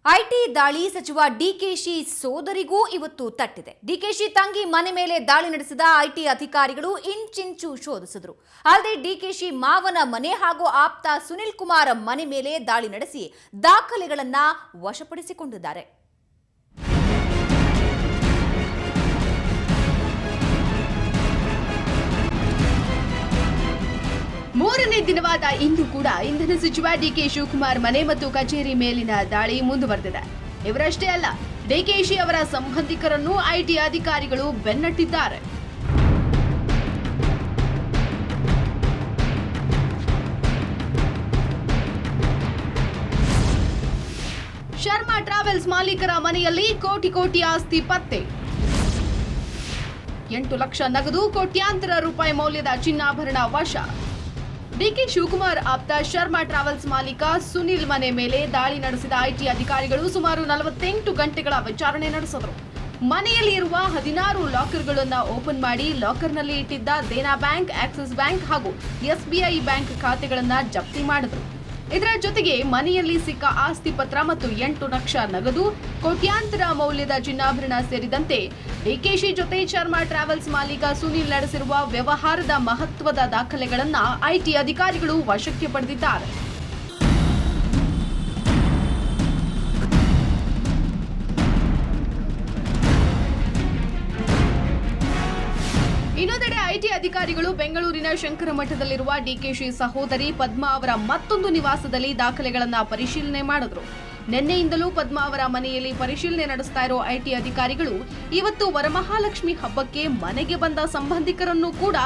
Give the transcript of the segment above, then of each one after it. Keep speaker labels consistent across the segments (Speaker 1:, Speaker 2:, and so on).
Speaker 1: IT ದಾಳಿ ಸಚಿವ ಡಿಕೆಶಿ ಸೋದರಿಗೂ ಇವತ್ತು ತಟ್ಟಿದೆ. ಡಿಕೆಶಿ ತಂಗಿ ಮನೆ ಮೇಲೆ ದಾಳಿ ನಡೆಸಿದ ಐಟಿ ಅಧಿಕಾರಿಗಳು ಇಂಚಿಂಚು ಶೋಧಿಸಿದರು. ಅಲ್ಲದೆ ಡಿಕೆಶಿ ಮಾವನ ಮನೆ ಹಾಗೂ ಆಪ್ತ ಸುನಿಲ್ ಕುಮಾರ್ ಮನೆ ಮೇಲೆ ದಾಳಿ ನಡೆಸಿ ದಾಖಲೆಗಳನ್ನ ವಶಪಡಿಸಿಕೊಂಡಿದ್ದಾರೆ.
Speaker 2: ಮೂರನೇ ದಿನವಾದ ಇಂದು ಕೂಡ ಇಂಧನ ಸಚಿವ ಡಿಕೆ ಶಿವಕುಮಾರ್ ಮನೆ ಮತ್ತು ಕಚೇರಿ ಮೇಲಿನ ದಾಳಿ ಮುಂದುವರೆದಿದೆ. ಇವರಷ್ಟೇ ಅಲ್ಲ, ಡಿಕೆಶಿ ಅವರ ಸಂಬಂಧಿಕರನ್ನು ಐಟಿ ಅಧಿಕಾರಿಗಳು ಬೆನ್ನಟ್ಟಿದ್ದಾರೆ. ಶರ್ಮಾ ಟ್ರಾವೆಲ್ಸ್ ಮಾಲೀಕರ ಮನೆಯಲ್ಲಿ ಕೋಟಿ ಆಸ್ತಿ ಪತ್ತೆ. 8 ಲಕ್ಷ ನಗದು, ಕೋಟ್ಯಾಂತರ ರೂಪಾಯಿ ಮೌಲ್ಯದ ಚಿನ್ನಾಭರಣ ವಶ. ಡಿಕೆ ಶಿವಕುಮಾರ್ ಆಪ್ತ ಶರ್ಮಾ ಟ್ರಾವೆಲ್ಸ್ ಮಾಲೀಕ ಸುನಿಲ್ ಮನೆ ಮೇಲೆ ದಾಳಿ ನಡೆಸಿದ ಐಟಿ ಅಧಿಕಾರಿಗಳು ಸುಮಾರು 48 ಗಂಟೆಗಳ ವಿಚಾರಣೆ ನಡೆಸಿದರು. ಮನೆಯಲ್ಲಿ ಇರುವ 16 ಲಾಕರ್ಗಳನ್ನು ಓಪನ್ ಮಾಡಿ ಲಾಕರ್ನಲ್ಲಿ ಇಟ್ಟಿದ್ದ ದೇನಾ ಬ್ಯಾಂಕ್, ಆಕ್ಸಿಸ್ ಬ್ಯಾಂಕ್ ಹಾಗೂ ಎಸ್ಬಿಐ ಬ್ಯಾಂಕ್ ಖಾತೆಗಳನ್ನು ಜಪ್ತಿ ಮಾಡಿದರು. ಇದರ ಜೊತೆಗೆ ಮನೆಯಲ್ಲಿ ಸಿಕ್ಕ ಆಸ್ತಿ ಪತ್ರ ಮತ್ತು 8 ಲಕ್ಷ ನಗದು, ಕೋಟ್ಯಾಂತರ ಮೌಲ್ಯದ ಚಿನ್ನಾಭರಣ ಸೇರಿದಂತೆ ಡಿಕೆಶಿ ಜೊತೆ ಶರ್ಮಾ ಟ್ರಾವೆಲ್ಸ್ ಮಾಲೀಕ ಸುನಿಲ್ ನಡೆಸಿರುವ ವ್ಯವಹಾರದ ಮಹತ್ವದ ದಾಖಲೆಗಳನ್ನು ಐಟಿ ಅಧಿಕಾರಿಗಳು ವಶಕ್ಕೆ ಪಡೆದಿದ್ದಾರೆ. ಇನ್ನೊಂದೆಡೆ ಐಟಿ ಅಧಿಕಾರಿಗಳು ಬೆಂಗಳೂರಿನ ಶಂಕರಮಠದಲ್ಲಿರುವ ಡಿಕೆಶಿ ಸಹೋದರಿ ಪದ್ಮಾ ಅವರ ಮತ್ತೊಂದು ನಿವಾಸದಲ್ಲಿ ದಾಖಲೆಗಳನ್ನು ಪರಿಶೀಲನೆ ಮಾಡಿದ್ರು. ನಿನ್ನೆಯಿಂದಲೂ ಪದ್ಮಾ ಅವರ ಮನೆಯಲ್ಲಿ ಪರಿಶೀಲನೆ ನಡೆಸ್ತಾ ಇರೋ ಐಟಿ ಅಧಿಕಾರಿಗಳು ಇವತ್ತು ವರಮಹಾಲಕ್ಷ್ಮಿ ಹಬ್ಬಕ್ಕೆ ಮನೆಗೆ ಬಂದ ಸಂಬಂಧಿಕರನ್ನು ಕೂಡ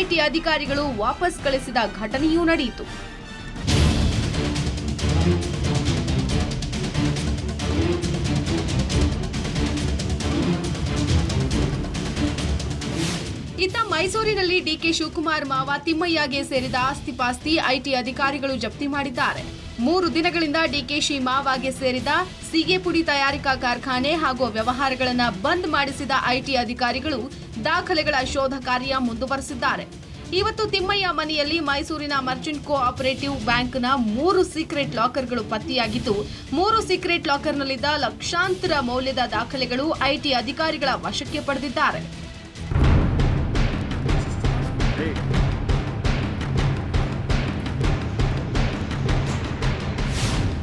Speaker 2: ಐಟಿ ಅಧಿಕಾರಿಗಳು ವಾಪಸ್ ಕಳಿಸಿದ ಘಟನೆಯೂ ನಡೆಯಿತು. ಇತ್ತ ಮೈಸೂರಿನಲ್ಲಿ ಡಿಕೆ ಶಿವಕುಮಾರ್ ಮಾವ ತಿಮ್ಮಯ್ಯಗೆ ಸೇರಿದ ಆಸ್ತಿಪಾಸ್ತಿ ಐಟಿ ಅಧಿಕಾರಿಗಳು ಜಪ್ತಿ ಮಾಡಿದ್ದಾರೆ. 3 ದಿನಗಳಿಂದ ಡಿಕೆಶಿ ಮಾವಾಗೆ ಸೇರಿದ ಸೀಗೆ ಪುಡಿ ತಯಾರಿಕಾ ಕಾರ್ಖಾನೆ ಹಾಗೂ ವ್ಯವಹಾರಗಳನ್ನು ಬಂದ್ ಮಾಡಿಸಿದ ಐಟಿ ಅಧಿಕಾರಿಗಳು ದಾಖಲೆಗಳ ಶೋಧ ಕಾರ್ಯ ಮುಂದುವರೆಸಿದ್ದಾರೆ. ಇವತ್ತು ತಿಮ್ಮಯ್ಯ ಮನೆಯಲ್ಲಿ ಮೈಸೂರಿನ ಮರ್ಚೆಂಟ್ ಕೋಆಪರೇಟಿವ್ ಬ್ಯಾಂಕ್ನ 3 ಸೀಕ್ರೆಟ್ ಲಾಕರ್ಗಳು ಪತ್ತೆಯಾಗಿದ್ದು, 3 ಸೀಕ್ರೆಟ್ ಲಾಕರ್ನಲ್ಲಿದ್ದ ಲಕ್ಷಾಂತರ ಮೌಲ್ಯದ ದಾಖಲೆಗಳು ಐಟಿ ಅಧಿಕಾರಿಗಳ ವಶಕ್ಕೆ ಪಡೆದಿದ್ದಾರೆ.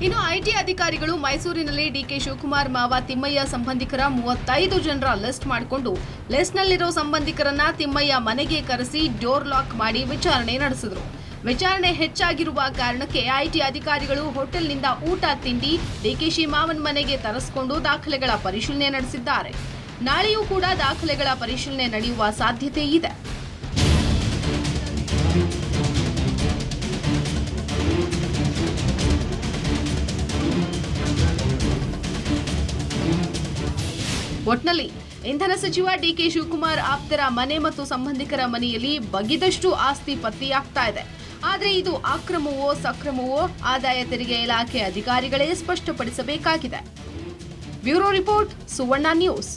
Speaker 2: ಇನ್ನು ಐಟಿ ಅಧಿಕಾರಿಗಳು ಮೈಸೂರಿನಲ್ಲಿ ಡಿಕೆ ಶಿವಕುಮಾರ್ ಮಾವ ತಿಮ್ಮಯ್ಯ ಸಂಬಂಧಿಕರ 35 ಜನರ ಲಿಸ್ಟ್ ಮಾಡಿಕೊಂಡು ಲಿಸ್ಟ್ನಲ್ಲಿರೋ ಸಂಬಂಧಿಕರನ್ನ ತಿಮ್ಮಯ್ಯ ಮನೆಗೆ ಕರೆಸಿ ಡೋರ್ ಲಾಕ್ ಮಾಡಿ ವಿಚಾರಣೆ ನಡೆಸಿದ್ರು. ವಿಚಾರಣೆ ಹೆಚ್ಚಾಗಿರುವ ಕಾರಣಕ್ಕೆ ಐಟಿ ಅಧಿಕಾರಿಗಳು ಹೋಟೆಲ್ನಿಂದ ಊಟ ತಿಂಡಿ ಡಿಕೆಶಿ ಮಾವನ್ ಮನೆಗೆ ತರಿಸಿಕೊಂಡು ದಾಖಲೆಗಳ ಪರಿಶೀಲನೆ ನಡೆಸಿದ್ದಾರೆ. ನಾಳೆಯೂ ಕೂಡ ದಾಖಲೆಗಳ ಪರಿಶೀಲನೆ ನಡೆಯುವ ಸಾಧ್ಯತೆ ಇದೆ. ಒಟ್ನಲ್ಲಿ ಇಂಧನ ಸಚಿವ ಡಿಕೆ ಶಿವಕುಮಾರ್ ಆಪ್ತರ ಮನೆ ಮತ್ತು ಸಂಬಂಧಿಕರ ಮನೆಯಲ್ಲಿ ಬಗಿದಷ್ಟು ಆಸ್ತಿ ಪತ್ತೆಯಾಗ್ತಾ ಇದೆ. ಆದರೆ ಇದು ಅಕ್ರಮವೋ ಸಕ್ರಮವೋ ಆದಾಯ ತೆರಿಗೆ ಇಲಾಖೆ ಅಧಿಕಾರಿಗಳೇ ಸ್ಪಷ್ಟಪಡಿಸಬೇಕಾಗಿದೆ. ಬ್ಯೂರೋ ರಿಪೋರ್ಟ್, ಸುವರ್ಣ ನ್ಯೂಸ್.